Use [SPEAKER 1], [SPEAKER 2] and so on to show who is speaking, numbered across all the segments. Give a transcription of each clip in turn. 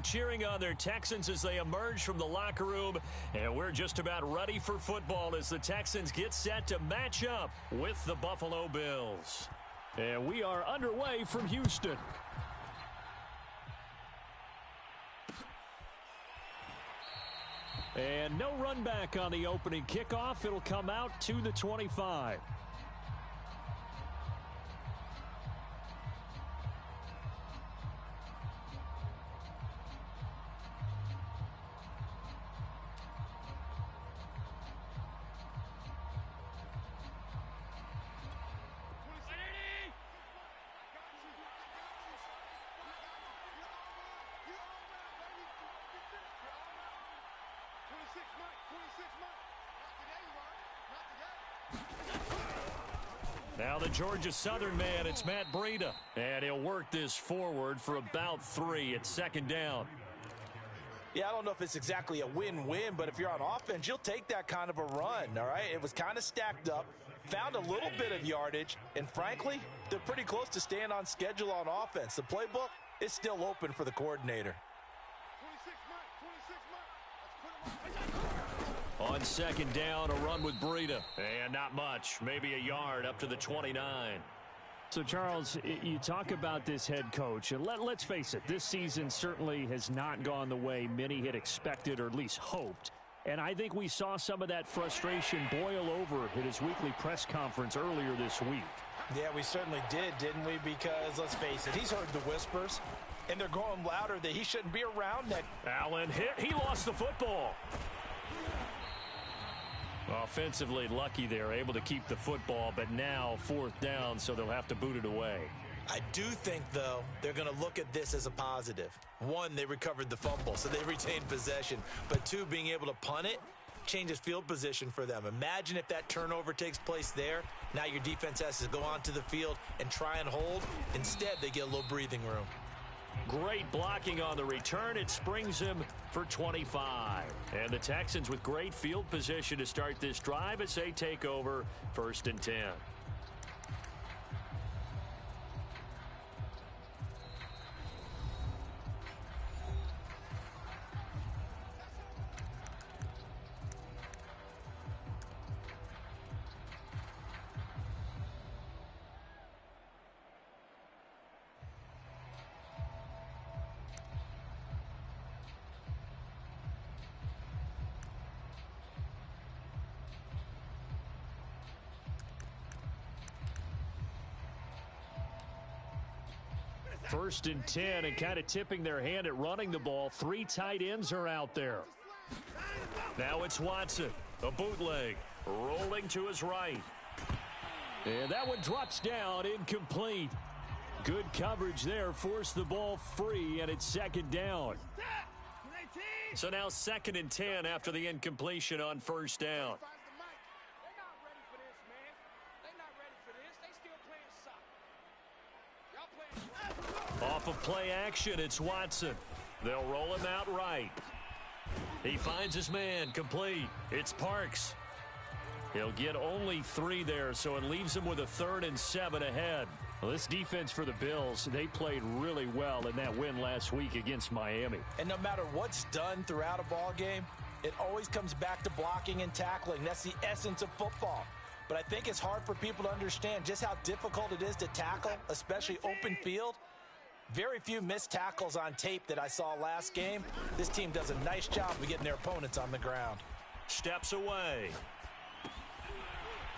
[SPEAKER 1] Cheering on their Texans as they emerge from the locker room, and we're just about ready for football as the Texans get set to match up with the Buffalo Bills. And we are underway from Houston. And no run back on the opening kickoff. It'll come out to the 25. Now the Georgia Southern man, it's Matt Breida. And he'll work this forward for about 3 at second down.
[SPEAKER 2] Yeah, I don't know if it's exactly a win-win, but if you're on offense, you'll take that kind of a run, all right? It was kind of stacked up, found a little bit of yardage, and frankly, they're pretty close to staying on schedule on offense. The playbook is still open for the coordinator.
[SPEAKER 1] On second down, a run with Breida. And not much, maybe a yard up to the 29. So, Charles, you talk about this head coach, and let's face it, this season certainly has not gone the way many had expected or at least hoped. And I think we saw some of that frustration boil over at his weekly press conference earlier this week.
[SPEAKER 2] Yeah, we certainly did, didn't we? Because, let's face it, he's heard the whispers, and they're growing louder that he shouldn't be around that.
[SPEAKER 1] Allen hit. He lost the football. Offensively lucky they're able to keep the football, but now 4th down, so they'll have to boot it away.
[SPEAKER 2] I do think, though, they're going to look at this as a positive. 1, they recovered the fumble, so they retained possession. But 2, being able to punt it changes field position for them. Imagine if that turnover takes place there. Now your defense has to go onto the field and try and hold. Instead, they get a little breathing room.
[SPEAKER 1] Great blocking on the return. It springs him for 25. And the Texans with great field position to start this drive as they take over 1st and 10. First and 10, and kind of tipping their hand at running the ball. 3 tight ends are out there. Now it's Watson, a bootleg, rolling to his right. And that one drops down, incomplete. Good coverage there, forced the ball free, and it's 2nd down. So now 2nd and 10 after the incompletion on 1st down. Off of play action, it's Watson. They'll roll him out right. He finds his man, complete. It's Parks. He'll get only 3 there, so it leaves him with a 3rd and 7 ahead. Well, this defense for the Bills, they played really well in that win last week against Miami.
[SPEAKER 2] And no matter what's done throughout a ball game, it always comes back to blocking and tackling. That's the essence of football. But I think it's hard for people to understand just how difficult it is to tackle, especially open field. Very few missed tackles on tape that I saw last game. This team does a nice job of getting their opponents on the ground.
[SPEAKER 1] Steps away.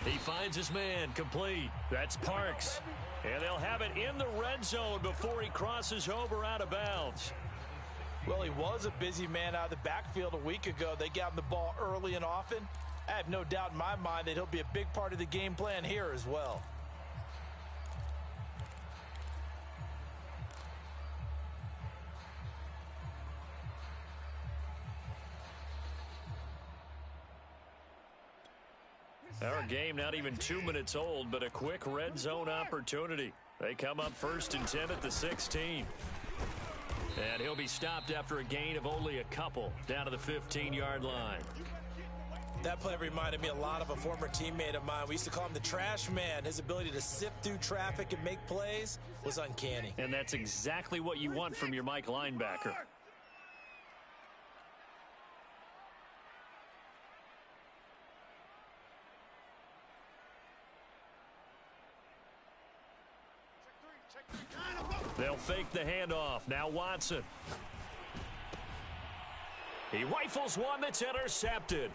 [SPEAKER 1] He finds his man, complete. That's Parks. And they'll have it in the red zone before he crosses over out of bounds.
[SPEAKER 2] Well, he was a busy man out of the backfield a week ago. They got him the ball early and often. I have no doubt in my mind that he'll be a big part of the game plan here as well.
[SPEAKER 1] Our game not even 2 minutes old, but a quick red zone opportunity. They come up 1st and 10 at the 16. And he'll be stopped after a gain of only a couple down to the 15-yard line.
[SPEAKER 2] That play reminded me a lot of a former teammate of mine. We used to call him the trash man. His ability to sift through traffic and make plays was uncanny.
[SPEAKER 1] And that's exactly what you want from your Mike linebacker. They'll fake the handoff. Now Watson. He rifles one that's intercepted.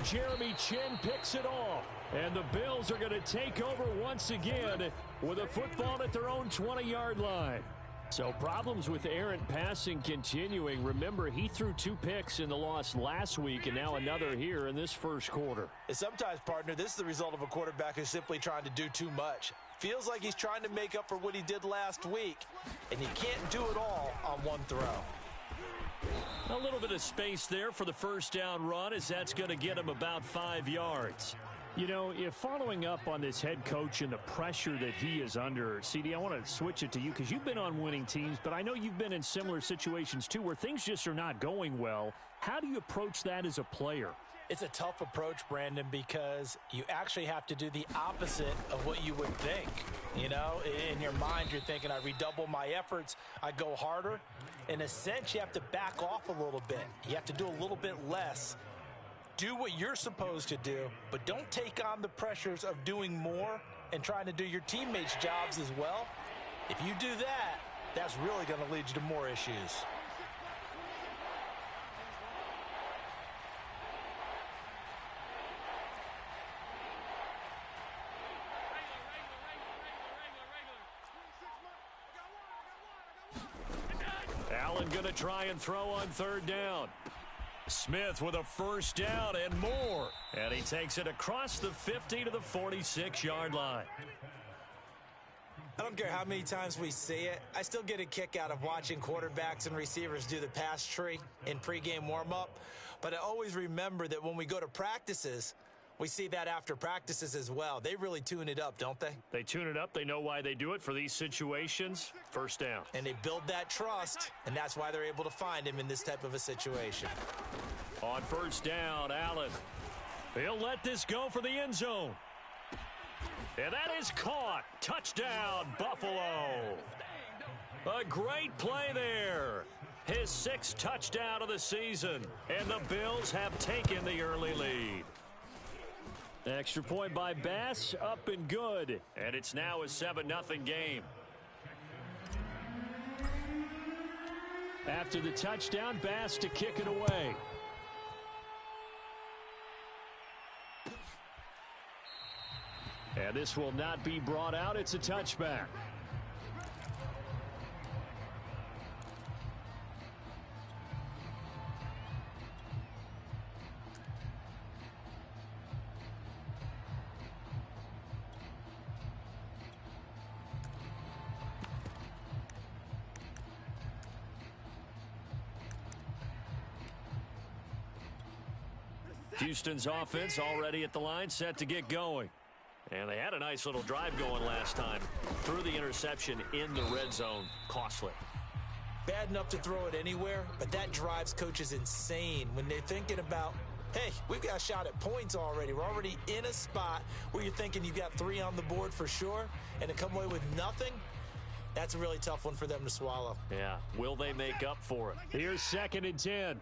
[SPEAKER 1] Jeremy Chinn picks it off. And the Bills are going to take over once again with a football at their own 20-yard line. So problems with errant passing continuing. Remember, he threw 2 picks in the loss last week and now another here in this first quarter.
[SPEAKER 2] And sometimes, partner, this is the result of a quarterback who's simply trying to do too much. Feels like he's trying to make up for what he did last week, and he can't do it all on one throw.
[SPEAKER 1] A little bit of space there for the first down run, as that's going to get him about 5 yards. You know, if following up on this head coach and the pressure that he is under, CD, I want to switch it to you because you've been on winning teams, but I know you've been in similar situations too where things just are not going well. How do you approach that as a player?
[SPEAKER 2] It's a tough approach, Brandon, because you actually have to do the opposite of what you would think. You know, in your mind, you're thinking, I redouble my efforts, I go harder. In a sense, you have to back off a little bit. You have to do a little bit less. Do what you're supposed to do, but don't take on the pressures of doing more and trying to do your teammates' jobs as well. If you do that, that's really going to lead you to more issues.
[SPEAKER 1] Allen going to try and throw on 3rd down. Smith with a first down and more. And he takes it across the 50 to the 46-yard line.
[SPEAKER 2] I don't care how many times we see it. I still get a kick out of watching quarterbacks and receivers do the pass tree in pregame warm-up. But I always remember that when we go to practices, we see that after practices as well. They really tune it up, don't they?
[SPEAKER 1] They tune it up. They know why they do it for these situations. First down.
[SPEAKER 2] And they build that trust, and that's why they're able to find him in this type of a situation.
[SPEAKER 1] On first down, Allen. He'll let this go for the end zone. And that is caught. Touchdown, Buffalo. A great play there. His 6th touchdown of the season. And the Bills have taken the early lead. Extra point by Bass, up and good. And it's now a 7-0 game. After the touchdown, Bass to kick it away. And this will not be brought out. It's a touchback. Houston's offense already at the line, set to get going. And they had a nice little drive going last time. Threw the interception in the red zone. Costly.
[SPEAKER 2] Bad enough to throw it anywhere, but that drives coaches insane when they're thinking about, hey, we've got a shot at points already. We're already in a spot where you're thinking you've got 3 on the board for sure, and to come away with nothing, that's a really tough one for them to swallow.
[SPEAKER 1] Yeah, will they make up for it? Here's 2nd and 10.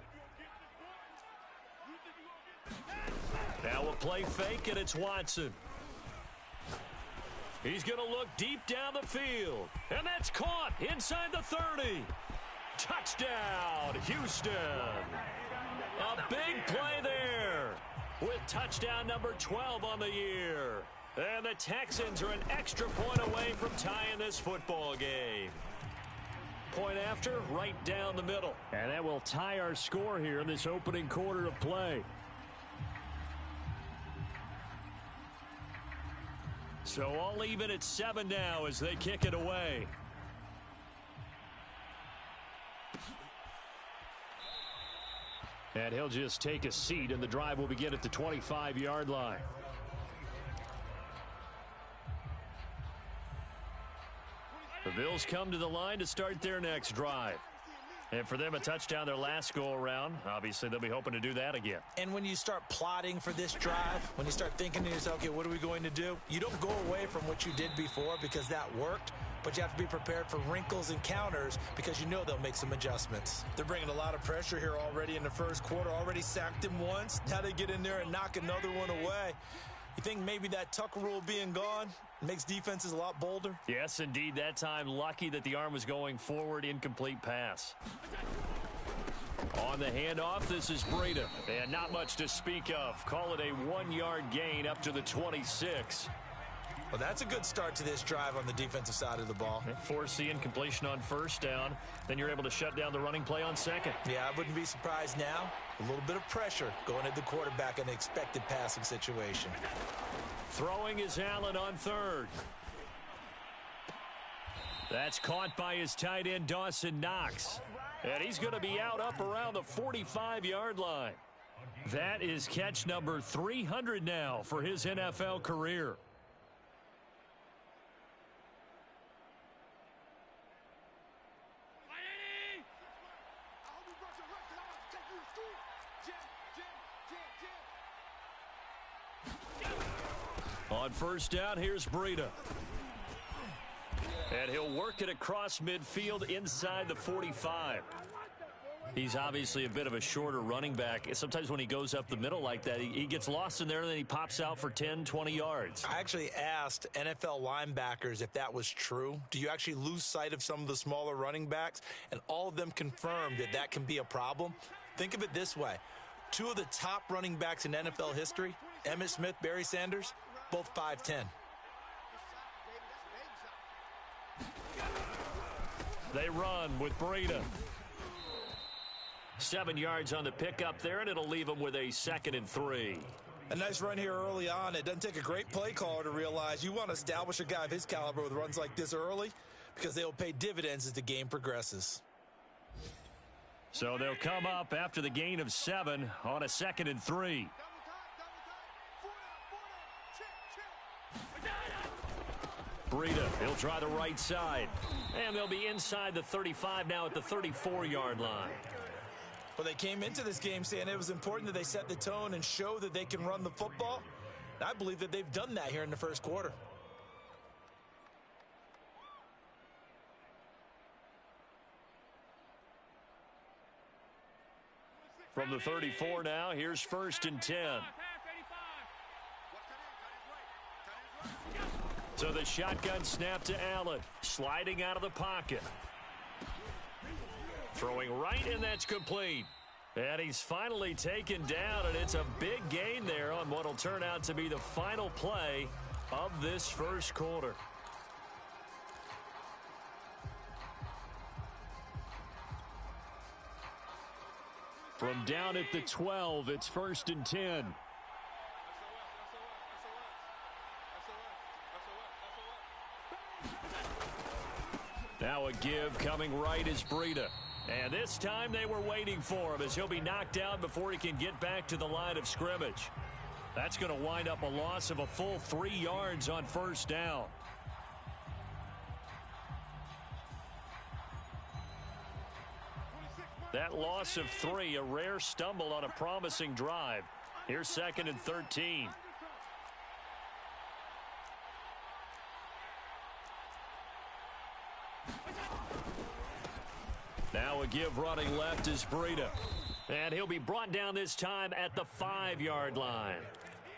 [SPEAKER 1] Now a play fake, and it's Watson. He's going to look deep down the field. And that's caught inside the 30. Touchdown, Houston. A big play there with touchdown number 12 on the year. And the Texans are an extra point away from tying this football game. Point after, right down the middle. And that will tie our score here in this opening quarter of play. So all even at 7 now as they kick it away. And he'll just take a seat, and the drive will begin at the 25-yard line. The Bills come to the line to start their next drive. And for them, a touchdown their last go-around. Obviously, they'll be hoping to do that again.
[SPEAKER 2] And when you start plotting for this drive, when you start thinking to yourself, okay, what are we going to do? You don't go away from what you did before because that worked, but you have to be prepared for wrinkles and counters because you know they'll make some adjustments. They're bringing a lot of pressure here already in the first quarter. Already sacked him once. Now they get in there and knock another one away. You think maybe that Tucker rule being gone, It makes defenses a lot bolder.
[SPEAKER 1] Yes, indeed. That time, lucky that the arm was going forward. Incomplete pass. On the handoff, this is Breida. And not much to speak of. Call it a 1-yard gain up to the 26.
[SPEAKER 2] Well, that's a good start to this drive on the defensive side of the ball.
[SPEAKER 1] Force the incompletion on first down. Then you're able to shut down the running play on second.
[SPEAKER 2] Yeah, I wouldn't be surprised now. A little bit of pressure going at the quarterback in the expected passing situation.
[SPEAKER 1] Throwing is Allen on third. That's caught by his tight end, Dawson Knox. And he's going to be out up around the 45-yard line. That is catch number 300 now for his NFL career. On first down, here's Breida. And he'll work it across midfield inside the 45. He's obviously a bit of a shorter running back. Sometimes when he goes up the middle like that, he gets lost in there, and then he pops out for 10, 20 yards.
[SPEAKER 2] I actually asked NFL linebackers if that was true. Do you actually lose sight of some of the smaller running backs? And all of them confirmed that that can be a problem. Think of it this way. Two of the top running backs in NFL history, Emmitt Smith, Barry Sanders, both 5'10".
[SPEAKER 1] They run with Breida. 7 yards on the pickup there, and it'll leave them with a 2nd and 3.
[SPEAKER 2] A nice run here early on. It doesn't take a great play caller to realize you want to establish a guy of his caliber with runs like this early because they will pay dividends as the game progresses.
[SPEAKER 1] So they'll come up after the gain of 7 on a 2nd and 3. Breida, he'll try the right side. And they'll be inside the 35 now at the 34-yard line.
[SPEAKER 2] Well, they came into this game saying it was important that they set the tone and show that they can run the football. And I believe that they've done that here in the first quarter.
[SPEAKER 1] From the 34 now, here's 1st and 10. So the shotgun snap to Allen. Sliding out of the pocket. Throwing right, and that's complete. And he's finally taken down, and it's a big gain there on what will turn out to be the final play of this first quarter. From down at the 12, it's 1st and 10. Now a give coming right is Breida. And this time they were waiting for him as he'll be knocked down before he can get back to the line of scrimmage. That's going to wind up a loss of a full 3 yards on first down. That loss of 3, a rare stumble on a promising drive. Here's 2nd and 13. Now a give running left is Breida. And he'll be brought down this time at the 5-yard line.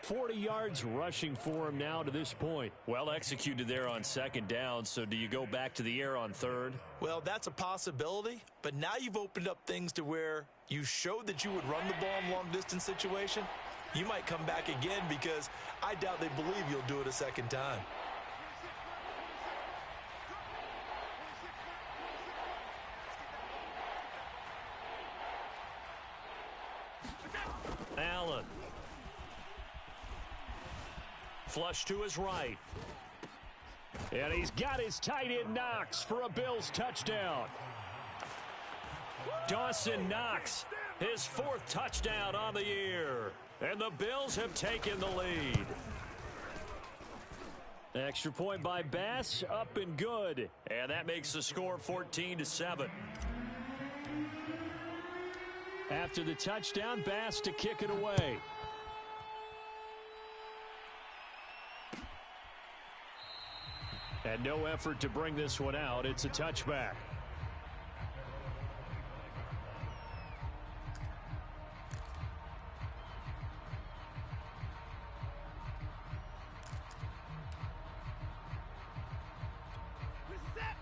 [SPEAKER 1] 40 yards rushing for him now to this point. Well executed there on 2nd down, so do you go back to the air on 3rd?
[SPEAKER 2] Well, that's a possibility, but now you've opened up things to where you showed that you would run the ball in long-distance situation. You might come back again because I doubt they believe you'll do it a second time.
[SPEAKER 1] Allen. Flush to his right. And he's got his tight end Knox for a Bills touchdown. Dawson Knox, his 4th touchdown on the year. And the Bills have taken the lead. Extra point by Bass, up and good. And that makes the score 14-7. After the touchdown, Bass to kick it away. And no effort to bring this one out. It's a touchback.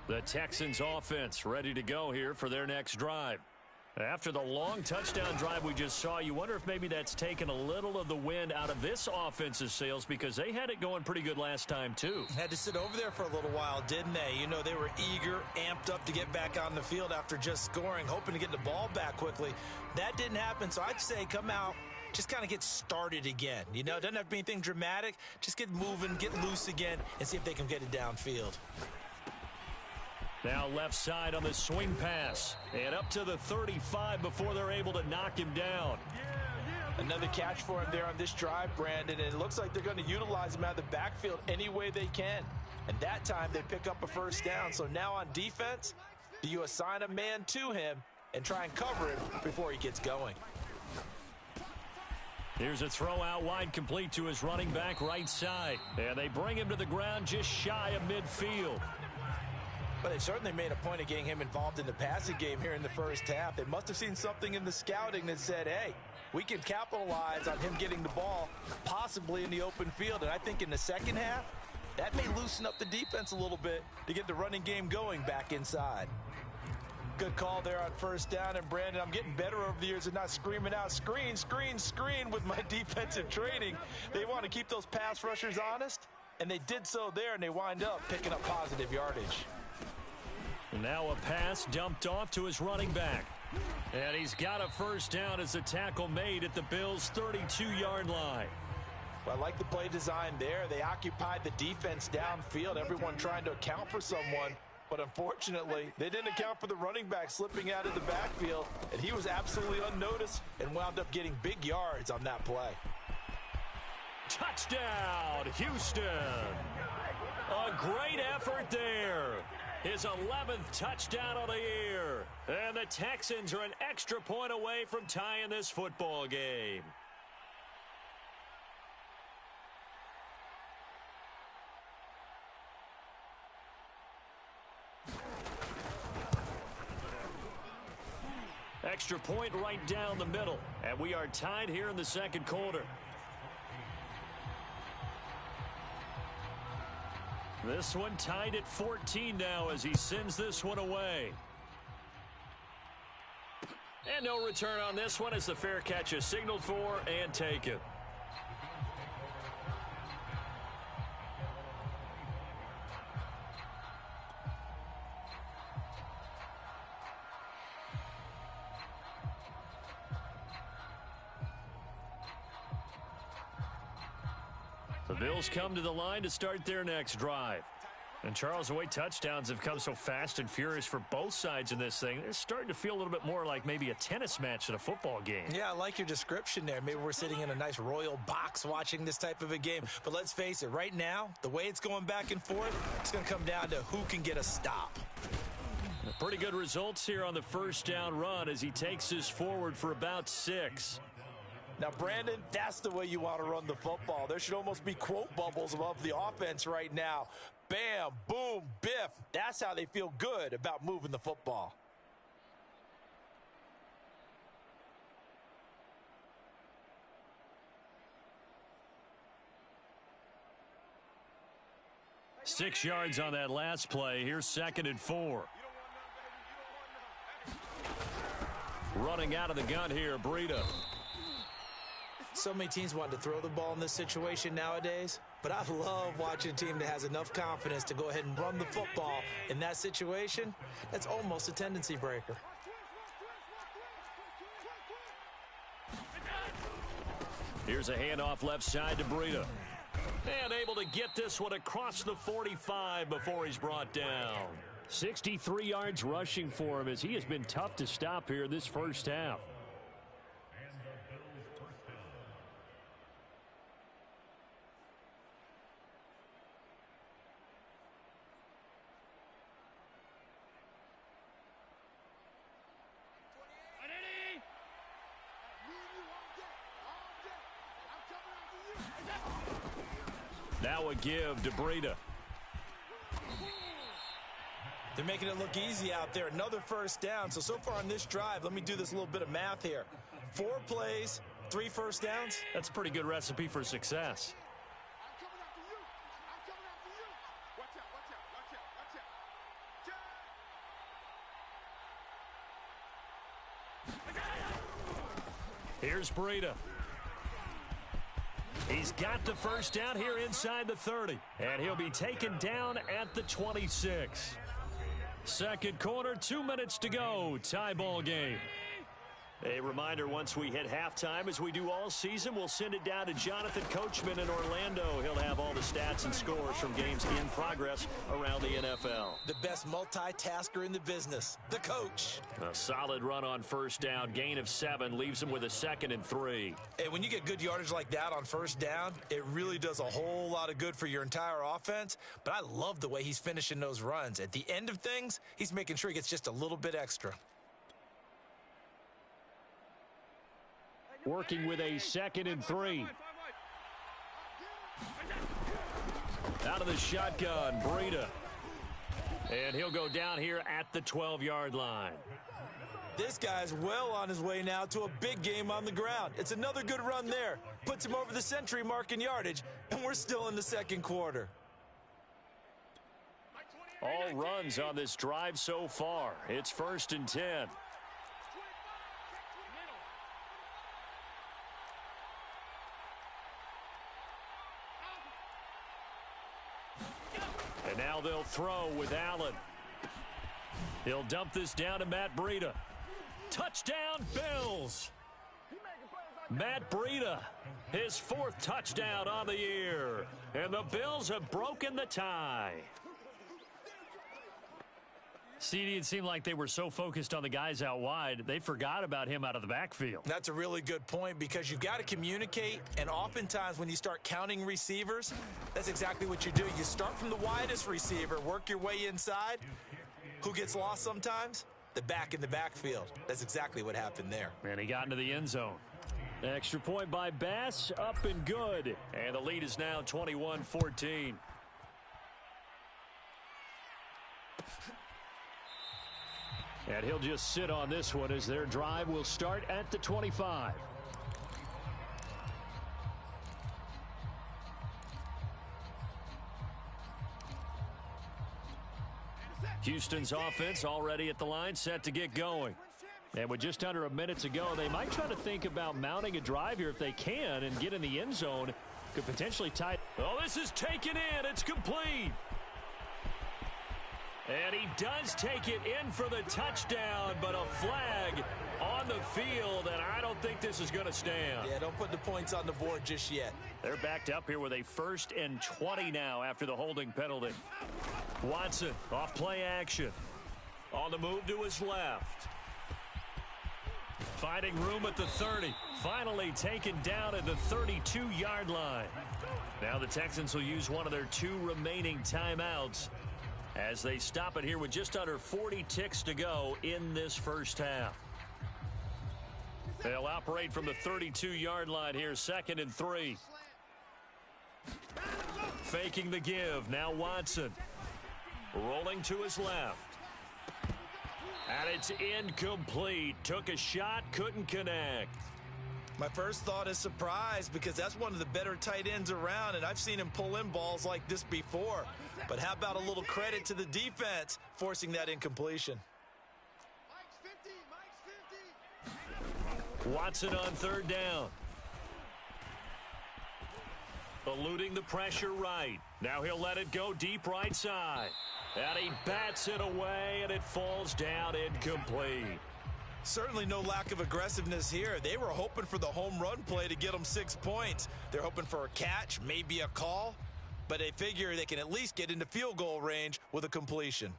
[SPEAKER 1] The Texans offense ready to go here for their next drive. After the long touchdown drive we just saw, you wonder if maybe that's taken a little of the wind out of this offense's sails because they had it going pretty good last time too.
[SPEAKER 2] Had to sit over there for a little while, didn't they? You know, they were eager, amped up to get back on the field after just scoring, hoping to get the ball back quickly. That didn't happen, so I'd say come out, just kind of get started again. You know, doesn't have to be anything dramatic. Just get moving, get loose again, and see if they can get it downfield.
[SPEAKER 1] Now left side on the swing pass. And up to the 35 before they're able to knock him down.
[SPEAKER 2] Another catch for him there on this drive, Brandon. And it looks like they're going to utilize him out of the backfield any way they can. And that time they pick up a first down. So now on defense, do you assign a man to him and try and cover him before he gets going?
[SPEAKER 1] Here's a throw out wide, complete to his running back right side. And they bring him to the ground just shy of midfield.
[SPEAKER 2] But they certainly made a point of getting him involved in the passing game here in the first half. They must have seen something in the scouting that said, hey, we can capitalize on him getting the ball possibly in the open field. And I think in the second half, that may loosen up the defense a little bit to get the running game going back inside. Good call there on first down. And, Brandon, I'm getting better over the years and not screaming out, screen, screen, screen with my defensive training. They want to keep those pass rushers honest, and they did so there, and they wind up picking up positive yardage.
[SPEAKER 1] Now a pass dumped off to his running back. And he's got a first down as a tackle made at the Bills' 32-yard line.
[SPEAKER 2] Well, I like the play design there. They occupied the defense downfield, everyone trying to account for someone. But unfortunately, they didn't account for the running back slipping out of the backfield, and he was absolutely unnoticed and wound up getting big yards on that play.
[SPEAKER 1] Touchdown, Houston. A great effort there. His 11th touchdown of the year. And the Texans are an extra point away from tying this football game. Extra point right down the middle. And we are tied here in the second quarter. This one tied at 14 now as he sends this one away. And no return on this one as the fair catch is signaled for and taken. The Bills come to the line to start their next drive. And, Charles, the way touchdowns have come so fast and furious for both sides in this thing, it's starting to feel a little bit more like maybe a tennis match in a football game.
[SPEAKER 2] Yeah, I like your description there. Maybe we're sitting in a nice royal box watching this type of a game. But let's face it, right now, the way it's going back and forth, it's going to come down to who can get a stop.
[SPEAKER 1] Pretty good results here on the first down run as he takes this forward for about 6.
[SPEAKER 2] Now, Brandon, that's the way you want to run the football. There should almost be quote bubbles above the offense right now. Bam, boom, biff. That's how they feel good about moving the football.
[SPEAKER 1] Six yards on that last play. Here's 2nd and 4. Running out of the gun here, Breida.
[SPEAKER 2] So many teams want to throw the ball in this situation nowadays, but I love watching a team that has enough confidence to go ahead and run the football in that situation. That's almost a tendency breaker.
[SPEAKER 1] Here's a handoff left side to Breida. And able to get this one across the 45 before he's brought down. 63 yards rushing for him as he has been tough to stop here this first half. Now a give to Breida.
[SPEAKER 2] They're making it look easy out there. Another first down. So far on this drive, let me do this little bit of math here. 4 plays, 3 first downs.
[SPEAKER 1] That's a pretty good recipe for success. Here's Breida. He's got the first down here inside the 30. And he'll be taken down at the 26. Second quarter, 2 minutes to go. Tie ball game. A reminder, once we hit halftime, as we do all season, we'll send it down to Jonathan Coachman in Orlando. He'll have all the stats and scores from games in progress around the NFL.
[SPEAKER 2] The best multitasker in the business, the coach.
[SPEAKER 1] A solid run on first down. Gain of 7 leaves him with a 2nd and 3.
[SPEAKER 2] Hey, when you get good yardage like that on first down, it really does a whole lot of good for your entire offense. But I love the way he's finishing those runs. At the end of things, he's making sure he gets just a little bit extra.
[SPEAKER 1] Working with a 2nd and 3. Out of the shotgun, Breida. And he'll go down here at the 12-yard line.
[SPEAKER 2] This guy's well on his way now to a big game on the ground. It's another good run there. Puts him over the century mark in yardage, and we're still in the second quarter.
[SPEAKER 1] All runs on this drive so far. It's 1st and 10. And now they'll throw with Allen. He'll dump this down to Matt Breida. Touchdown, Bills! Matt Breida, his 4th touchdown on the year. And the Bills have broken the tie. CD, it seemed like they were so focused on the guys out wide, they forgot about him out of the backfield.
[SPEAKER 2] That's a really good point because you've got to communicate, and oftentimes when you start counting receivers, that's exactly what you do. You start from the widest receiver, work your way inside. Who gets lost sometimes? The back in the backfield. That's exactly what happened there.
[SPEAKER 1] And he got into the end zone. Extra point by Bass, up and good. And the lead is now 21-14. And he'll just sit on this one as their drive will start at the 25. Houston's offense already at the line, set to get going. And with just under a minute to go, they might try to think about mounting a drive here if they can and get in the end zone. Could potentially tie. Oh, this is taken in. It's complete. And he does take it in for the touchdown, but a flag on the field, and I don't think this is going to stand.
[SPEAKER 2] Yeah, don't put the points on the board just yet.
[SPEAKER 1] They're backed up here with a 1st and 20 now after the holding penalty. Watson off play action. On the move to his left. Finding room at the 30. Finally taken down at the 32-yard line. Now the Texans will use one of their 2 remaining timeouts as they stop it here with just under 40 ticks to go in this first half. They'll operate from the 32-yard line here, 2nd and 3. Faking the give. Now Watson. Rolling to his left. And it's incomplete. Took a shot, couldn't connect.
[SPEAKER 2] My first thought is surprise because that's one of the better tight ends around, and I've seen him pull in balls like this before. But how about a little credit to the defense forcing that incompletion?
[SPEAKER 1] Watson on 3rd down. Eluding the pressure right. Now he'll let it go deep right side. And he bats it away, and it falls down incomplete.
[SPEAKER 2] Certainly no lack of aggressiveness here. They were hoping for the home run play to get them 6 points. They're hoping for a catch, maybe a call, but they figure they can at least get into field goal range with a completion.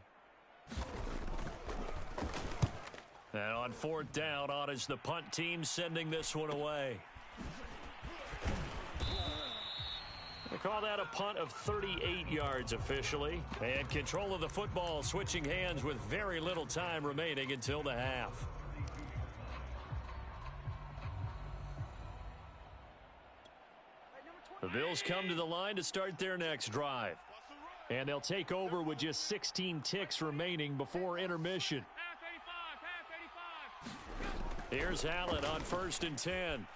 [SPEAKER 1] And on 4th down, on is the punt team sending this one away. They call that a punt of 38 yards officially. And control of the football switching hands with very little time remaining until the half. The Bills come to the line to start their next drive. And they'll take over with just 16 ticks remaining before intermission. Here's Allen on 1st and 10.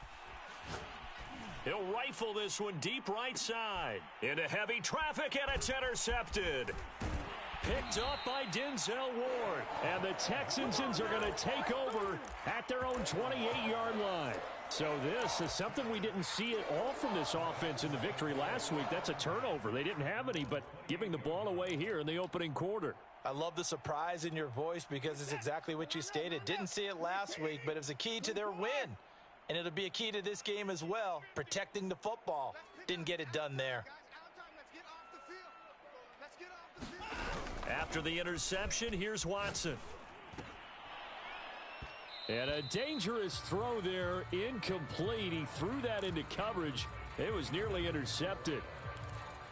[SPEAKER 1] He'll rifle this one deep right side. Into heavy traffic, and it's intercepted. Picked up by Denzel Ward. And the Texans are going to take over at their own 28-yard line. So this is something we didn't see at all from this offense in the victory last week. That's a turnover. They didn't have any, but giving the ball away here in the opening quarter.
[SPEAKER 2] I love the surprise in your voice because it's exactly what you stated. Didn't see it last week, but it was a key to their win. And it'll be a key to this game as well, protecting the football. Didn't get it done there.
[SPEAKER 1] After the interception, here's Watson. And a dangerous throw there, incomplete. He threw that into coverage. It was nearly intercepted.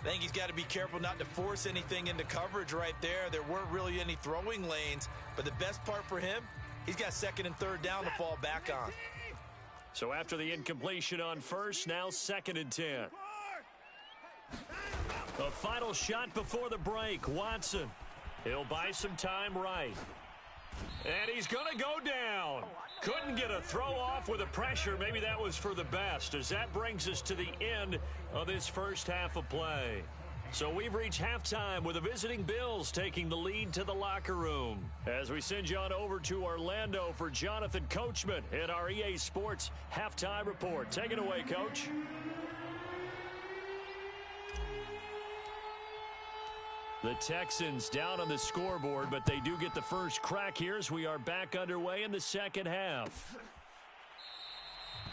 [SPEAKER 2] I think he's got to be careful not to force anything into coverage right there. There weren't really any throwing lanes, but the best part for him, he's got second and third down to fall back on.
[SPEAKER 1] So after the incompletion on first, now second and 10. The final shot before the break, Watson. He'll buy some time right. And he's going to go down. Couldn't get a throw off with the pressure. Maybe that was for the best, as that brings us to the end of this first half of play. So we've reached halftime with the visiting Bills taking the lead to the locker room. As we send you on over to Orlando for Jonathan Coachman in our EA Sports Halftime Report. Take it away, Coach. The Texans down on the scoreboard, but they do get the first crack here as we are back underway in the second half.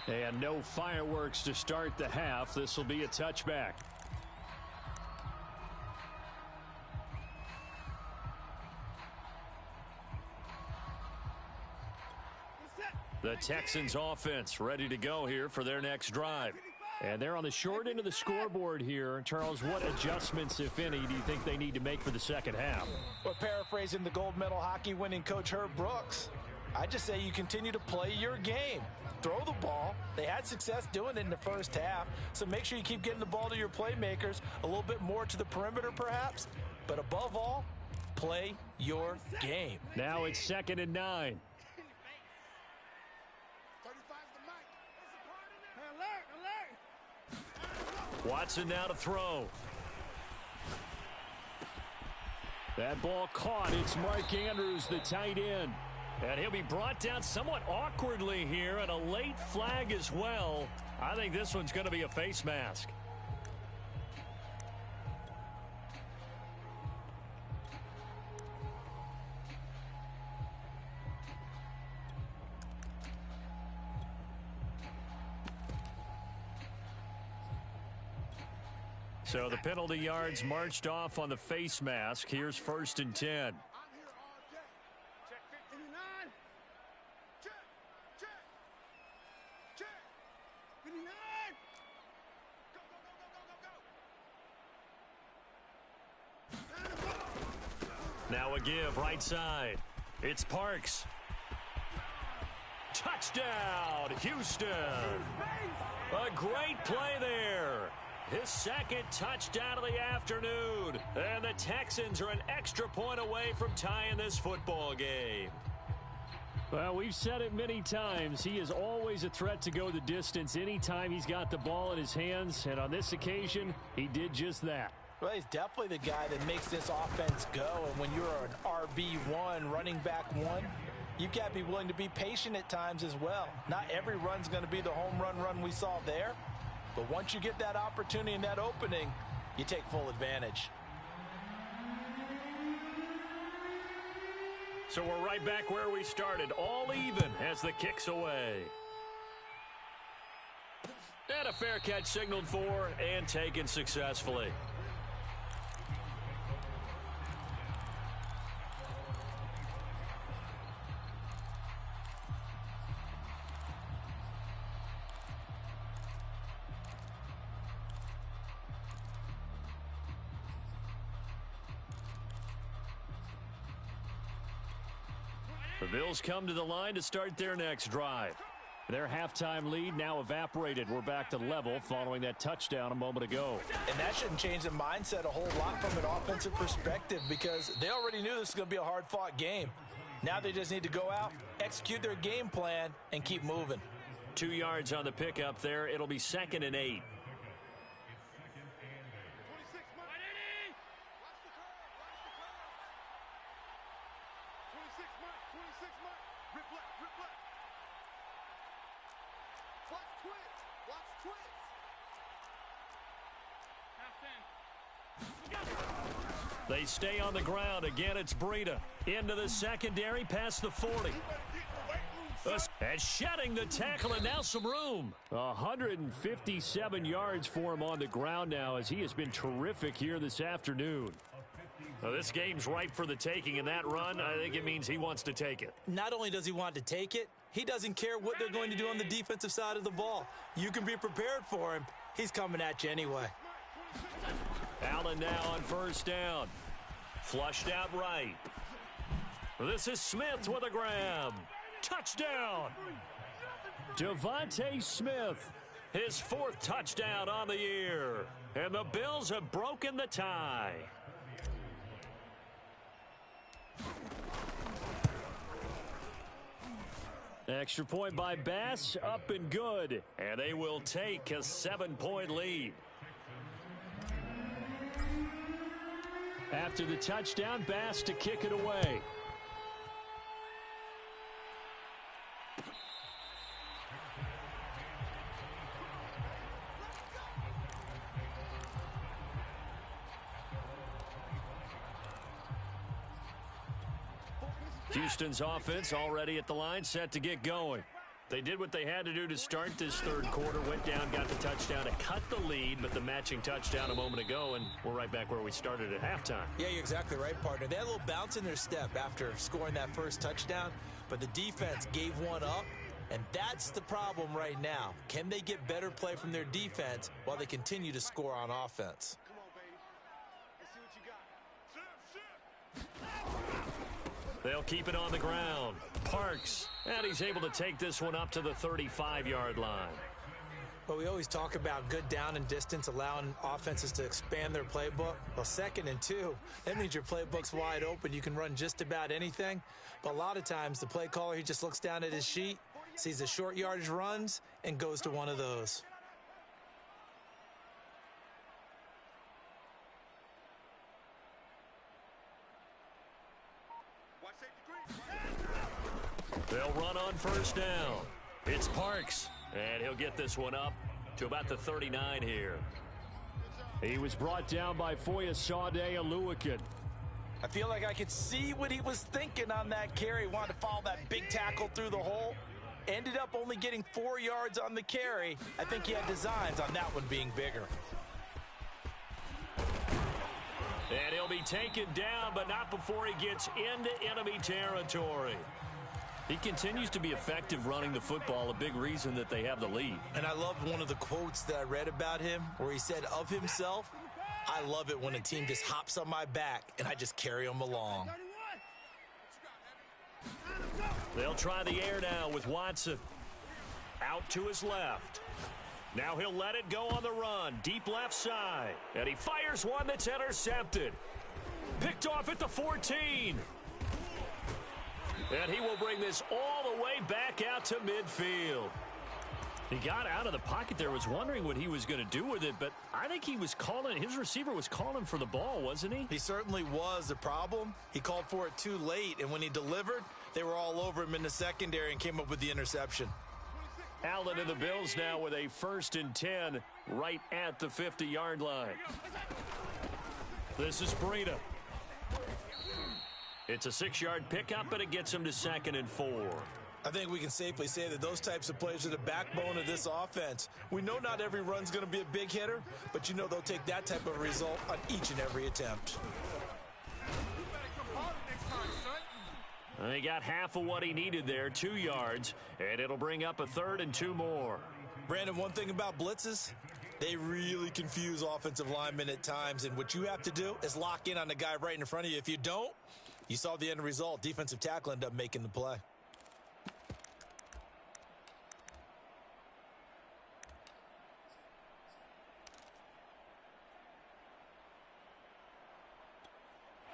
[SPEAKER 1] And no fireworks to start the half. This will be a touchback. The Texans offense ready to go here for their next drive. And they're on the short end of the scoreboard here. Charles, what adjustments, if any, do you think they need to make for the second half?
[SPEAKER 2] Well, paraphrasing the gold medal hockey winning coach Herb Brooks, I just say you continue to play your game. Throw the ball. They had success doing it in the first half, so make sure you keep getting the ball to your playmakers, a little bit more to the perimeter perhaps, but above all, play your game.
[SPEAKER 1] Now it's second and 9. Watson now to throw. That ball caught. It's Mark Andrews, the tight end. And he'll be brought down somewhat awkwardly here, and a late flag as well. I think this one's going to be a face mask. So the penalty yards marched off on the face mask. Here's first and 10. Now a give right side. It's Parks. Touchdown, Houston. A great play there. His second touchdown of the afternoon. And the Texans are an extra point away from tying this football game. Well, we've said it many times. He is always a threat to go the distance anytime he's got the ball in his hands. And on this occasion, he did just that.
[SPEAKER 2] Well, he's definitely the guy that makes this offense go. And when you're an RB1, running back one, you've got to be willing to be patient at times as well. Not every run's going to be the home run we saw there. But once you get that opportunity and that opening, you take full advantage.
[SPEAKER 1] So we're right back where we started, all even as the kick's away. And a fair catch signaled for and taken successfully. The Bills come to the line to start their next drive. Their halftime lead now evaporated. We're back to level following that touchdown a moment ago.
[SPEAKER 2] And that shouldn't change the mindset a whole lot from an offensive perspective because they already knew this was going to be a hard-fought game. Now they just need to go out, execute their game plan, and keep moving.
[SPEAKER 1] 2 yards on the pickup there. It'll be second and 8. They stay on the ground. Again, it's Breida. Into the secondary, past the 40. And shedding the tackle, and now some room. 157 yards for him on the ground now, as he has been terrific here this afternoon. Well, this game's ripe for the taking, and that run, I think it means he wants to take it.
[SPEAKER 2] Not only does he want to take it, he doesn't care what they're going to do on the defensive side of the ball. You can be prepared for him. He's coming at you anyway.
[SPEAKER 1] Allen now on first down. Flushed out right. This is Smith with a grab. Touchdown. Devontae Smith, his 4th touchdown on the year. And the Bills have broken the tie. Extra point by Bass, up and good. And they will take a 7-point lead. After the touchdown, Bass to kick it away. Houston's offense already at the line, set to get going. They did what they had to do to start this third quarter, went down, got the touchdown to cut the lead, but the matching touchdown a moment ago, and we're right back where we started at halftime.
[SPEAKER 2] Yeah, you're exactly right, partner. They had a little bounce in their step after scoring that first touchdown, but the defense gave one up, and that's the problem right now. Can they get better play from their defense while they continue to score on offense?
[SPEAKER 1] They'll keep it on the ground. Parks, and he's able to take this one up to the 35-yard line.
[SPEAKER 2] Well, we always talk about good down and distance, allowing offenses to expand their playbook. Well, 2nd and 2, that means your playbook's wide open. You can run just about anything. But a lot of times, the play caller, he just looks down at his sheet, sees the short yardage runs, and goes to one of those.
[SPEAKER 1] They'll run on first down. It's Parks, and he'll get this one up to about the 39 here. He was brought down by Foyesade Oluokun.
[SPEAKER 2] I feel like I could see what he was thinking on that carry. Wanted to follow that big tackle through the hole. Ended up only getting 4 yards on the carry. I think he had designs on that one being bigger.
[SPEAKER 1] And he'll be taken down, but not before he gets into enemy territory. He continues to be effective running the football, a big reason that they have the lead.
[SPEAKER 2] And I love one of the quotes that I read about him where he said of himself, I love it when a team just hops on my back and I just carry them along.
[SPEAKER 1] They'll try the air now with Watson. Out to his left. Now he'll let it go on the run. Deep left side. And he fires one that's intercepted. Picked off at the 14. And he will bring this all the way back out to midfield. He got out of the pocket there, was wondering what he was going to do with it, but I think he was calling, his receiver was calling for the ball, wasn't he?
[SPEAKER 2] He certainly was. The problem, he called for it too late, and when he delivered, they were all over him in the secondary and came up with the interception.
[SPEAKER 1] Allen and the Bills now with a 1st and 10 right at the 50-yard line. This is Breida. It's a 6-yard pickup, but it gets him to 2nd and 4.
[SPEAKER 2] I think we can safely say that those types of plays are the backbone of this offense. We know not every run's going to be a big hitter, but you know they'll take that type of result on each and every attempt.
[SPEAKER 1] He got half of what he needed there, 2 yards, and it'll bring up a 3rd and 2 more.
[SPEAKER 2] Brandon, one thing about blitzes, they really confuse offensive linemen at times, and what you have to do is lock in on the guy right in front of you. If you don't, you saw the end result. Defensive tackle ended up making the play.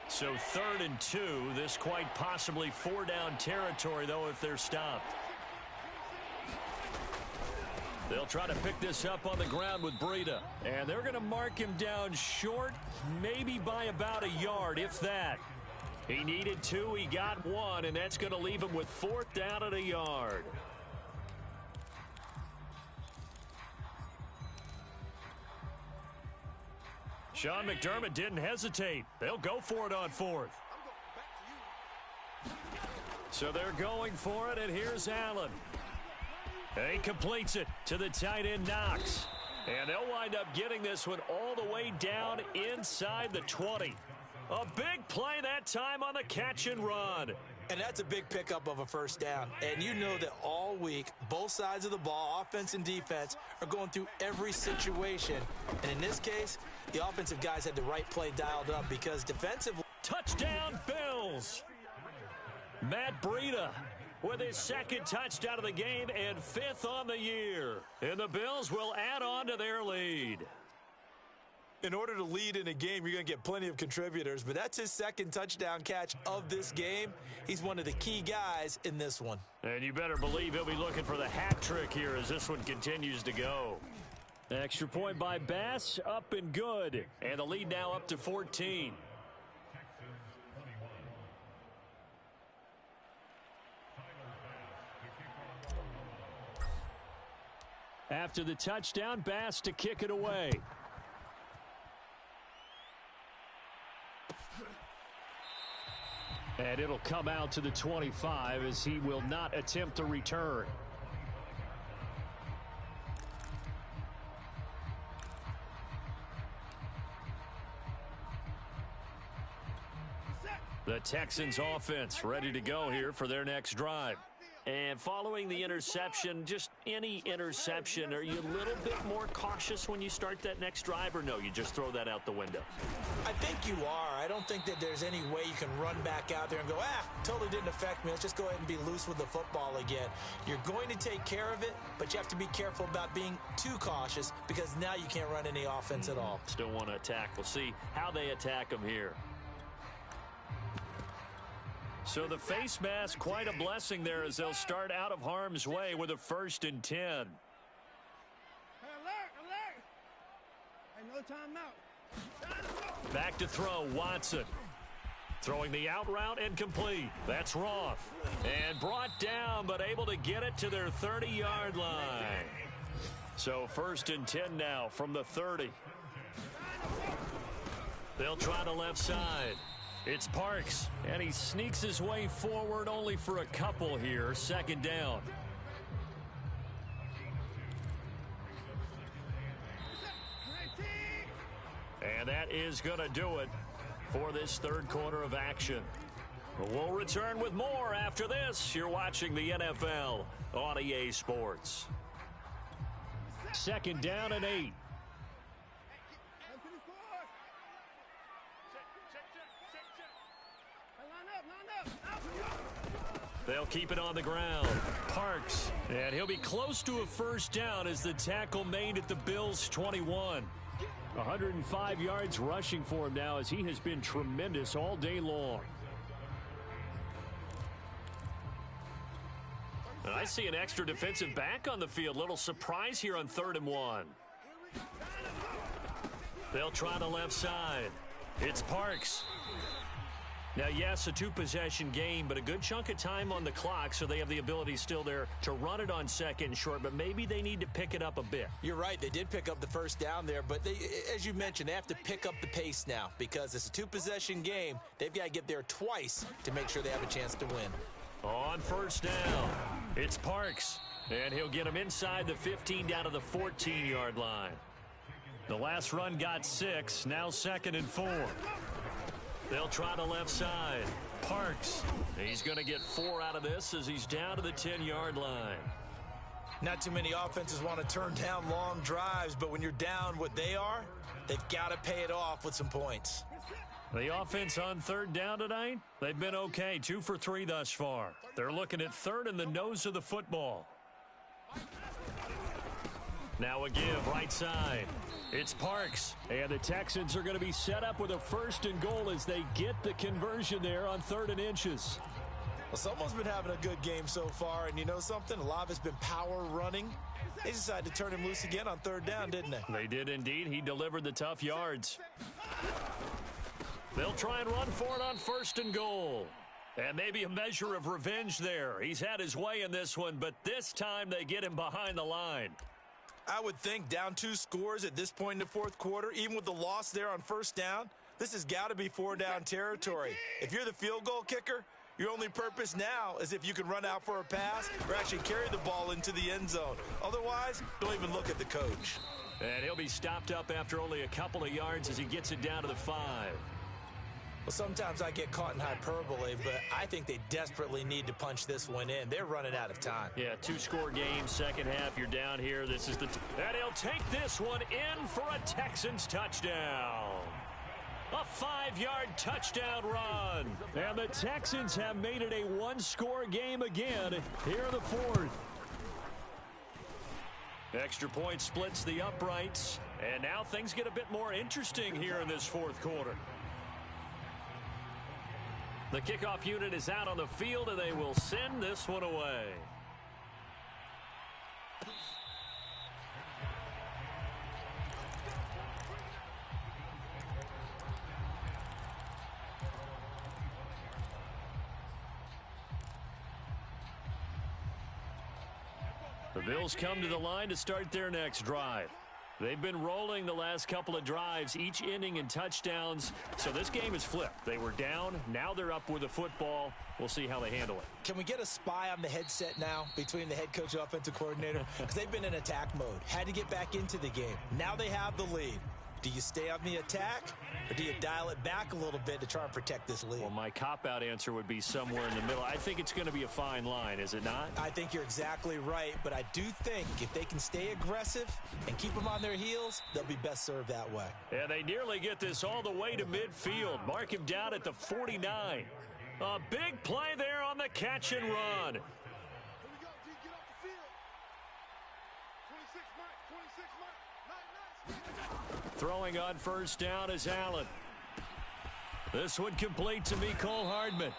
[SPEAKER 1] So 3rd and 2, this quite possibly 4-down territory, though, if they're stopped. They'll try to pick this up on the ground with Breida. And they're going to mark him down short, maybe by about a yard, if that. He needed 2, he got 1, and that's going to leave him with 4th down at a yard. Sean McDermott didn't hesitate. They'll go for it on fourth. So they're going for it, and here's Allen. He completes it to the tight end, Knox. And they'll wind up getting this one all the way down inside the 20. A big play that time on the catch and run.
[SPEAKER 2] And that's a big pickup of a first down. And you know that all week, both sides of the ball, offense and defense, are going through every situation. And in this case, the offensive guys had the right play dialed up because defensively.
[SPEAKER 1] Touchdown, Bills. Matt Breida with his second touchdown of the game and fifth on the year. And the Bills will add on to their lead.
[SPEAKER 2] In order to lead in a game, you're going to get plenty of contributors, but that's his second touchdown catch of this game. He's one of the key guys in this one.
[SPEAKER 1] And you better believe he'll be looking for the hat trick here as this one continues to go. Extra point by Bass, up and good. And the lead now up to 14. After the touchdown, Bass to kick it away. And it'll come out to the 25 as he will not attempt to return. The Texans offense ready to go here for their next drive. And following the interception, just any interception, are you a little bit more cautious when you start that next drive, or no, you just throw that out the window?
[SPEAKER 2] I think you are. I don't think that there's any way you can run back out there and go, totally didn't affect me. Let's just go ahead and be loose with the football again. You're going to take care of it, but you have to be careful about being too cautious because now you can't run any offense at all.
[SPEAKER 1] Still want to attack. We'll see how they attack them here. So the face mask, quite a blessing there as they'll start out of harm's way with a 1st and 10.
[SPEAKER 3] Hey, alert, alert. Hey, no timeout.
[SPEAKER 1] Back to throw, Watson. Throwing the out route and complete. That's Roth. And brought down, but able to get it to their 30-yard line. So 1st and 10 now from the 30. They'll try the left side. It's Parks, and he sneaks his way forward only for a couple here. 2nd down. And that is going to do it for this 3rd quarter of action. We'll return with more after this. You're watching the NFL on EA Sports. 2nd down and 8. They'll keep it on the ground. Parks, and he'll be close to a 1st down as the tackle made at the Bills' 21. 105 yards rushing for him now as he has been tremendous all day long. And I see an extra defensive back on the field. Little surprise here on 3rd and 1. They'll try the left side. It's Parks. Now, yes, a 2-possession game, but a good chunk of time on the clock, so they have the ability still there to run it on 2nd and short, but maybe they need to pick it up a bit.
[SPEAKER 2] You're right. They did pick up the 1st down there, but they, as you mentioned, they have to pick up the pace now because it's a 2-possession game. They've got to get there twice to make sure they have a chance to win.
[SPEAKER 1] On 1st down, it's Parks, and he'll get him inside the 15 down to the 14-yard line. The last run got 6, now 2nd and 4. They'll try the left side. Parks. He's going to get 4 out of this as he's down to the 10-yard line.
[SPEAKER 2] Not too many offenses want to turn down long drives, but when you're down what they are, they've got to pay it off with some points.
[SPEAKER 1] The offense on 3rd down tonight, they've been okay. 2 for 3 thus far. They're looking at 3rd in the nose of the football. Now a give right side. It's Parks, and the Texans are going to be set up with a 1st and goal as they get the conversion there on 3rd and inches.
[SPEAKER 2] Well, someone's been having a good game so far, and you know something? A lot of it's been power running. They decided to turn him loose again on 3rd down, didn't they?
[SPEAKER 1] They did indeed. He delivered the tough yards. They'll try and run for it on 1st and goal. And maybe a measure of revenge there. He's had his way in this one, but this time they get him behind the line.
[SPEAKER 2] I would think down 2 scores at this point in the fourth quarter, even with the loss there on first down, this has got to be 4-down territory. If you're the field goal kicker, your only purpose now is if you can run out for a pass or actually carry the ball into the end zone. Otherwise, don't even look at the coach.
[SPEAKER 1] And he'll be stopped up after only a couple of yards as he gets it down to the 5.
[SPEAKER 2] Well, sometimes I get caught in hyperbole, but I think they desperately need to punch this one in. They're running out of time.
[SPEAKER 1] Yeah, 2-score game, second half, you're down here. This is and he'll take this one in for a Texans touchdown. A 5-yard touchdown run. And the Texans have made it a 1-score game again here in the fourth. Extra point splits the uprights. And now things get a bit more interesting here in this fourth quarter. The kickoff unit is out on the field, and they will send this one away. The Bills come to the line to start their next drive. They've been rolling the last couple of drives, each ending in touchdowns. So this game is flipped. They were down. Now they're up with the football. We'll see how they handle it.
[SPEAKER 2] Can we get a spy on the headset now between the head coach and offensive coordinator? Because they've been in attack mode. Had to get back into the game. Now they have the lead. Do you stay on the attack, or do you dial it back a little bit to try and protect this lead?
[SPEAKER 1] Well, my cop-out answer would be somewhere in the middle. I think it's going to be a fine line, is it not?
[SPEAKER 2] I think you're exactly right, but I do think if they can stay aggressive and keep them on their heels, they'll be best served that way.
[SPEAKER 1] And they nearly get this all the way to midfield. Mark him down at the 49. A big play there on the catch and run. Throwing on first down is Allen. This one complete to Mecole Hardman.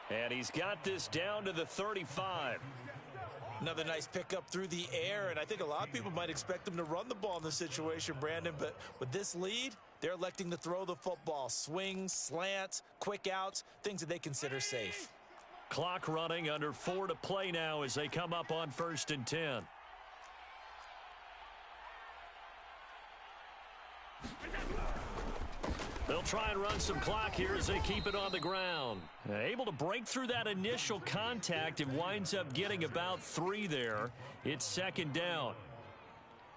[SPEAKER 1] And he's got this down to the 35.
[SPEAKER 2] Another nice pickup through the air, and I think a lot of people might expect them to run the ball in this situation, Brandon, but with this lead, they're electing to throw the football. Swings, slants, quick outs, things that they consider safe.
[SPEAKER 1] Clock running, under 4 to play now as they come up on 1st and 10. They'll try and run some clock here as they keep it on the ground. Able to break through that initial contact and winds up getting about 3 there. It's 2nd down.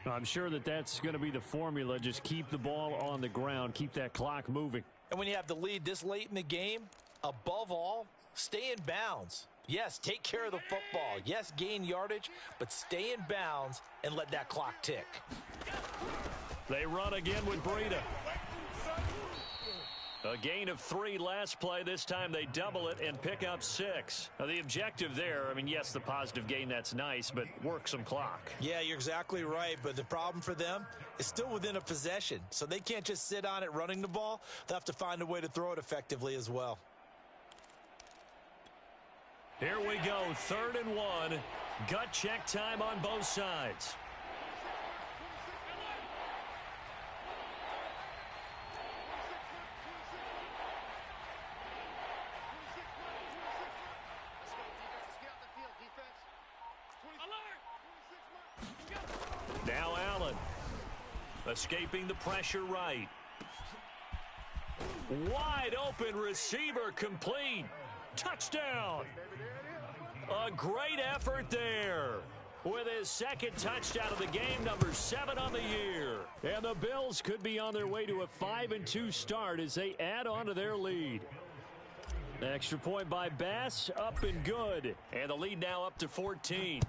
[SPEAKER 1] I'm sure that's going to be the formula. Just keep the ball on the ground. Keep that clock moving.
[SPEAKER 2] And when you have the lead this late in the game, above all, stay in bounds. Yes, take care of the football. Yes, gain yardage, but stay in bounds and let that clock tick.
[SPEAKER 1] They run again with Breida. A gain of 3 last play. This time they double it and pick up 6. Now the objective there, I mean, yes, the positive gain, that's nice, but work some clock.
[SPEAKER 2] Yeah, you're exactly right, but the problem for them is still within a possession, so they can't just sit on it running the ball. They'll have to find a way to throw it effectively as well.
[SPEAKER 1] Here we go, 3rd and 1. Gut check time on both sides. Now Allen, escaping the pressure right. Wide open receiver complete. Touchdown. A great effort there. With his 2nd touchdown of the game, number 7 on the year. And the Bills could be on their way to a 5-2 start as they add on to their lead. Extra point by Bass, up and good. And the lead now up to 14.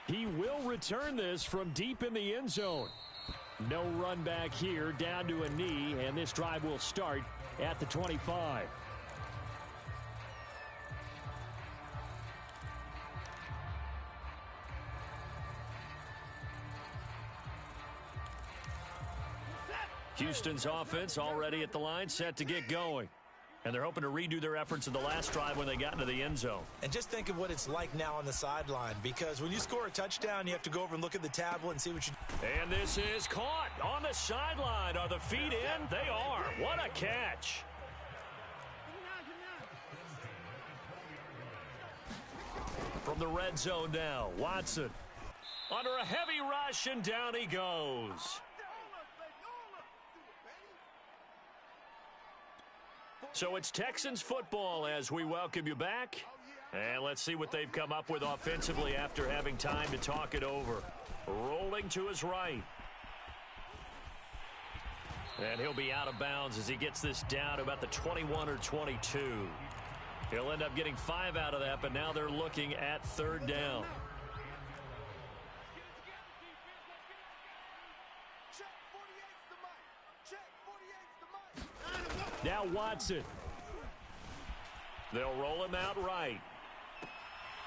[SPEAKER 1] He will return this from deep in the end zone. No run back here, down to a knee, and this drive will start at the 25. Houston's offense already at the line, set to get going. And they're hoping to redo their efforts in the last drive when they got into the end zone.
[SPEAKER 2] And just think of what it's like now on the sideline, because when you score a touchdown, you have to go over and look at the tablet and see what you...
[SPEAKER 1] And this is caught on the sideline. Are the feet in? They are. What a catch. From the red zone now, Watson. Under a heavy rush, and down he goes. So it's Texans football as we welcome you back. And let's see what they've come up with offensively after having time to talk it over. Rolling to his right. And he'll be out of bounds as he gets this down to about the 21 or 22. He'll end up getting 5 out of that, but now they're looking at third down. Now Watson. They'll roll him out right.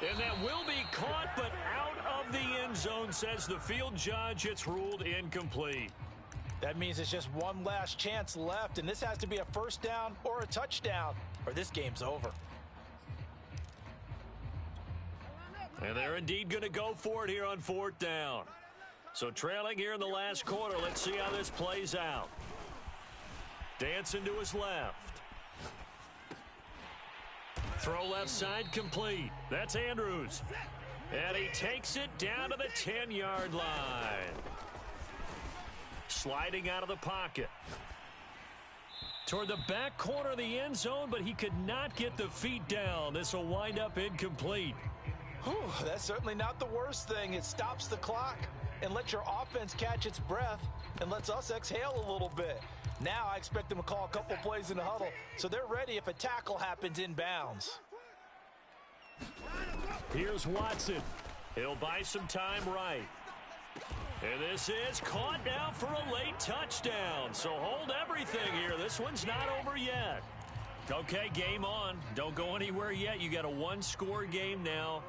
[SPEAKER 1] And that will be caught, but out of the end zone, says the field judge. It's ruled incomplete.
[SPEAKER 2] That means it's just one last chance left, and this has to be a first down or a touchdown, or this game's over.
[SPEAKER 1] And they're indeed going to go for it here on fourth down. So trailing here in the last quarter, let's see how this plays out. Dancing to his left. Throw left side complete. That's Andrews. And he takes it down to the 10-yard line. Sliding out of the pocket. Toward the back corner of the end zone, but he could not get the feet down. This will wind up incomplete.
[SPEAKER 2] Whew, that's certainly not the worst thing. It stops the clock and lets your offense catch its breath and lets us exhale a little bit. Now I expect them to call a couple plays in the huddle, so they're ready if a tackle happens inbounds.
[SPEAKER 1] Here's Watson. He'll buy some time right. And this is caught now for a late touchdown. So hold everything here. This one's not over yet. Okay, game on. Don't go anywhere yet. You got a one-score game now.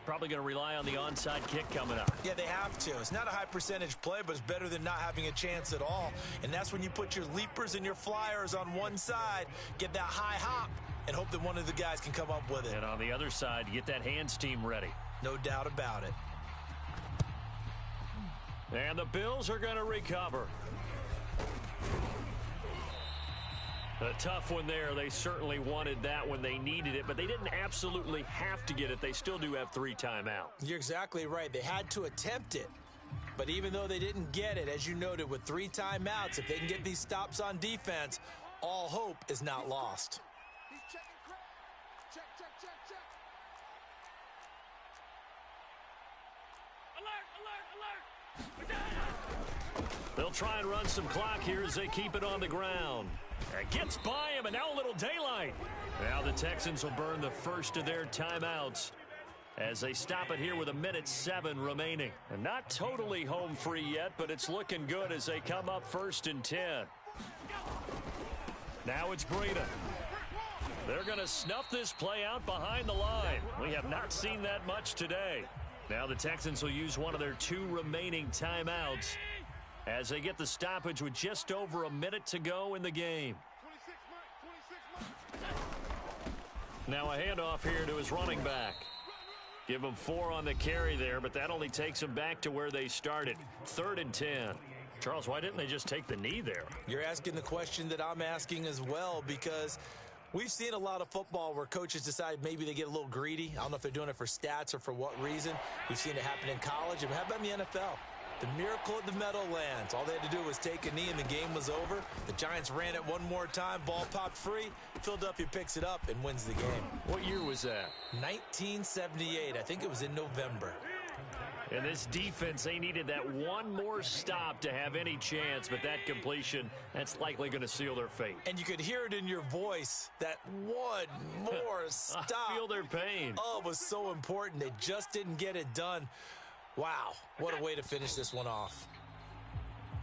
[SPEAKER 1] Probably going to rely on the onside kick coming up.
[SPEAKER 2] Yeah, they have to. It's not a high percentage play, but it's better than not having a chance at all. And that's when you put your leapers and your flyers on one side, get that high hop, and hope that one of the guys can come up with it.
[SPEAKER 1] And on the other side, you get that hands team ready.
[SPEAKER 2] No doubt about it.
[SPEAKER 1] And the Bills are going to recover. A tough one there. They certainly wanted that when they needed it, but they didn't absolutely have to get it. They still do have 3 timeouts.
[SPEAKER 2] You're exactly right. They had to attempt it. But even though they didn't get it, as you noted, with 3 timeouts, if they can get these stops on defense, all hope is not lost.
[SPEAKER 1] They'll try and run some clock here as they keep it on the ground. It gets by him, and now a little daylight. Now the Texans will burn the first of their timeouts as they stop it here with 1:07 remaining. And not totally home free yet, but it's looking good as they come up 1st and 10. Now it's Breida. They're going to snuff this play out behind the line. We have not seen that much today. Now the Texans will use one of their 2 remaining timeouts as they get the stoppage with just over a minute to go in the game. Now a handoff here to his running back. Give him 4 on the carry there, but that only takes him back to where they started. 3rd and 10. Charles, why didn't they just take the knee there?
[SPEAKER 2] You're asking the question that I'm asking as well, because we've seen a lot of football where coaches decide maybe they get a little greedy. I don't know if they're doing it for stats or for what reason. We've seen it happen in college, and how about in the NFL? The miracle at the Meadowlands. All they had to do was take a knee and the game was over. The Giants ran it one more time. Ball popped free. Philadelphia picks it up and wins the game.
[SPEAKER 1] What year was that?
[SPEAKER 2] 1978. I think it was in November.
[SPEAKER 1] And this defense, they needed that one more stop to have any chance, but that completion, that's likely going to seal their fate.
[SPEAKER 2] And you could hear it in your voice, that one more stop.
[SPEAKER 1] I feel their pain.
[SPEAKER 2] Oh, it was so important. They just didn't get it done. Wow, what a way to finish this one off.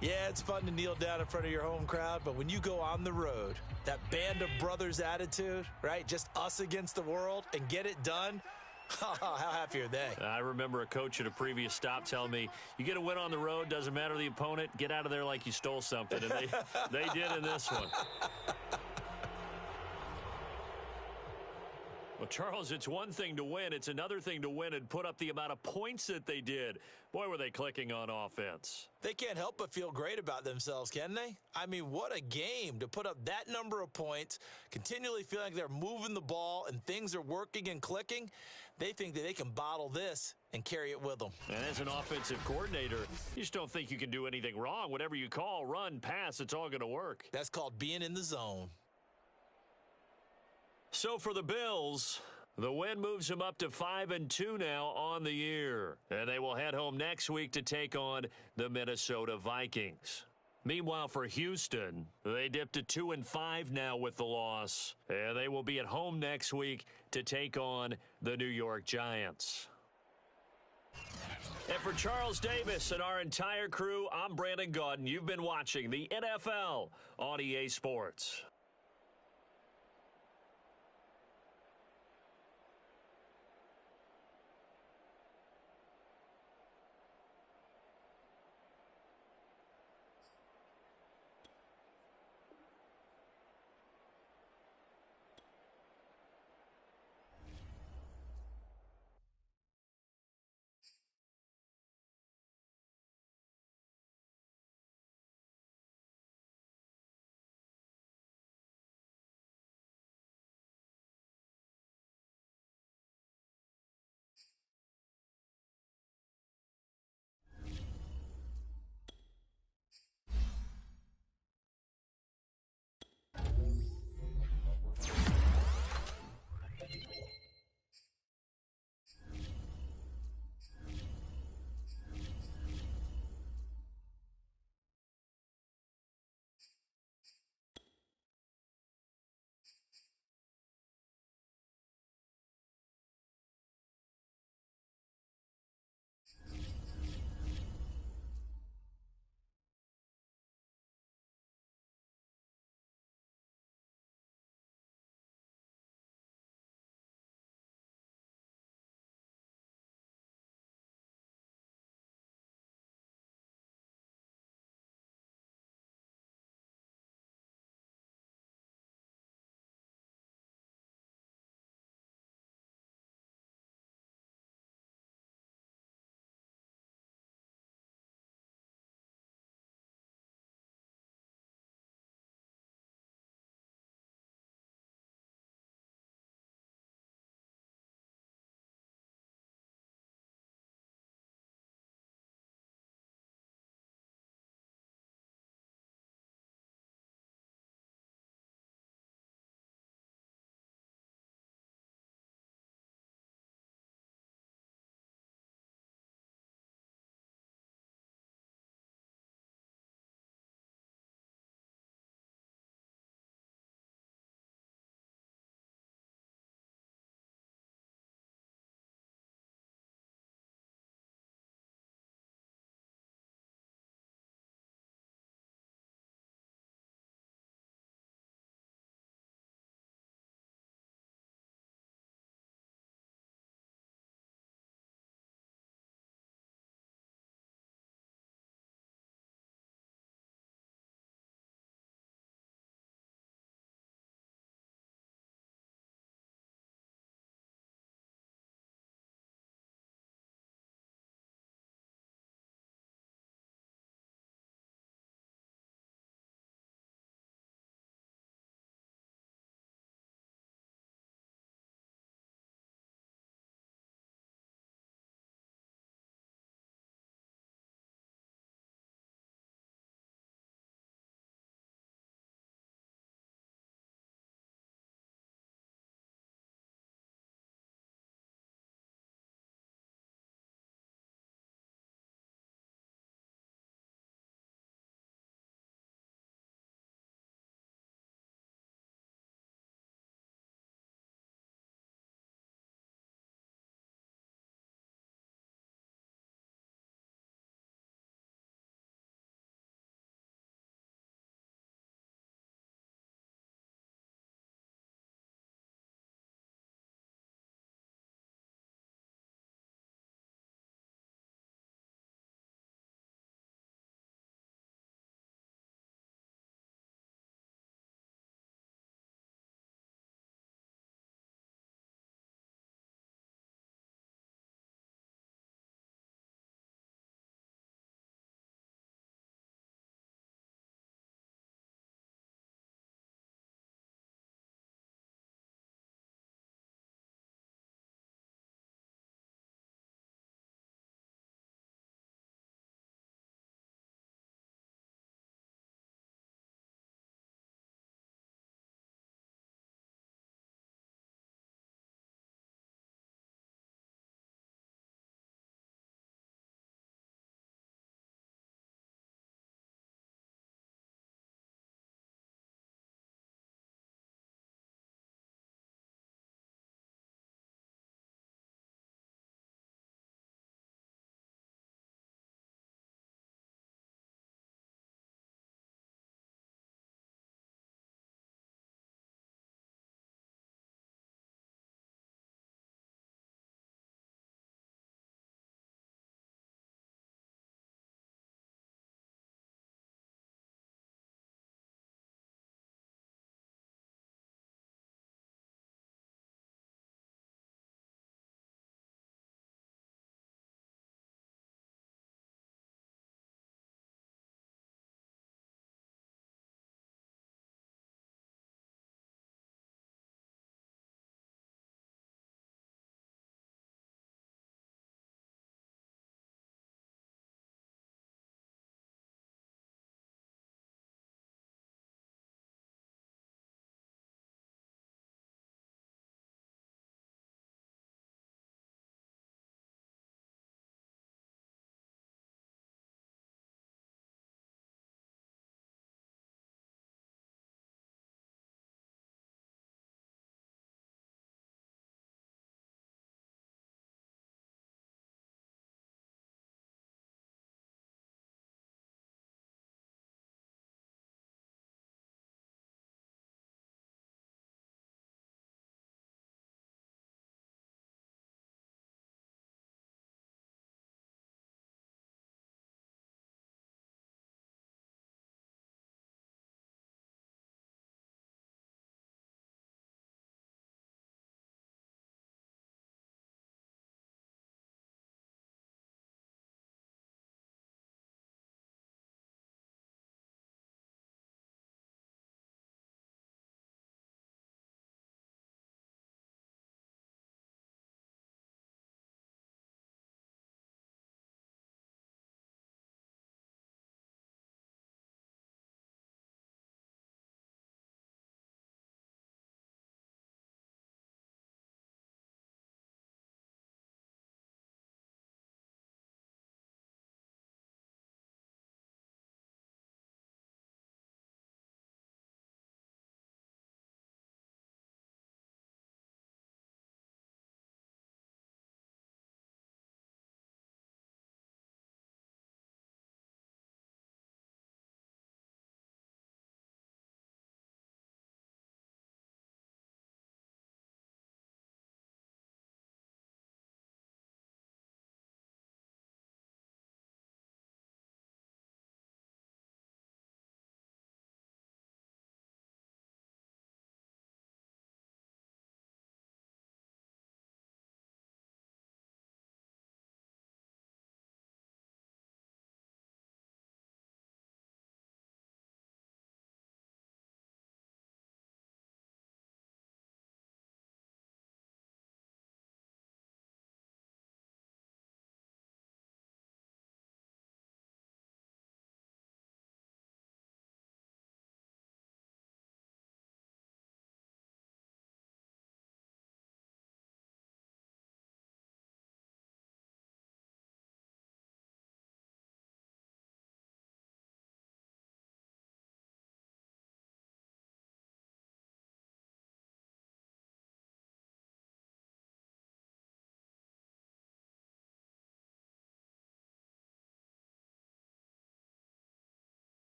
[SPEAKER 2] Yeah, it's fun to kneel down in front of your home crowd, but when you go on the road, that band of brothers attitude, right? Just us against the world and get it done. How happy are they?
[SPEAKER 1] I remember a coach at a previous stop telling me, you get a win on the road, doesn't matter the opponent, get out of there like you stole something. And they did in this one. Well, Charles, it's one thing to win. It's another thing to win and put up the amount of points that they did. Boy, were they clicking on offense.
[SPEAKER 2] They can't help but feel great about themselves, can they? I mean, what a game to put up that number of points, continually feeling like they're moving the ball and things are working and clicking. They think that they can bottle this and carry it with them.
[SPEAKER 1] And as an offensive coordinator, you just don't think you can do anything wrong. Whatever you call, run, pass, it's all going to work.
[SPEAKER 2] That's called being in the zone.
[SPEAKER 1] So for the Bills, the win moves them up to 5-2 now on the year. And they will head home next week to take on the Minnesota Vikings. Meanwhile, for Houston, they dipped to 2-5 now with the loss. And they will be at home next week to take on the New York Giants. And for Charles Davis and our entire crew, I'm Brandon Gaudin. You've been watching the NFL on EA Sports.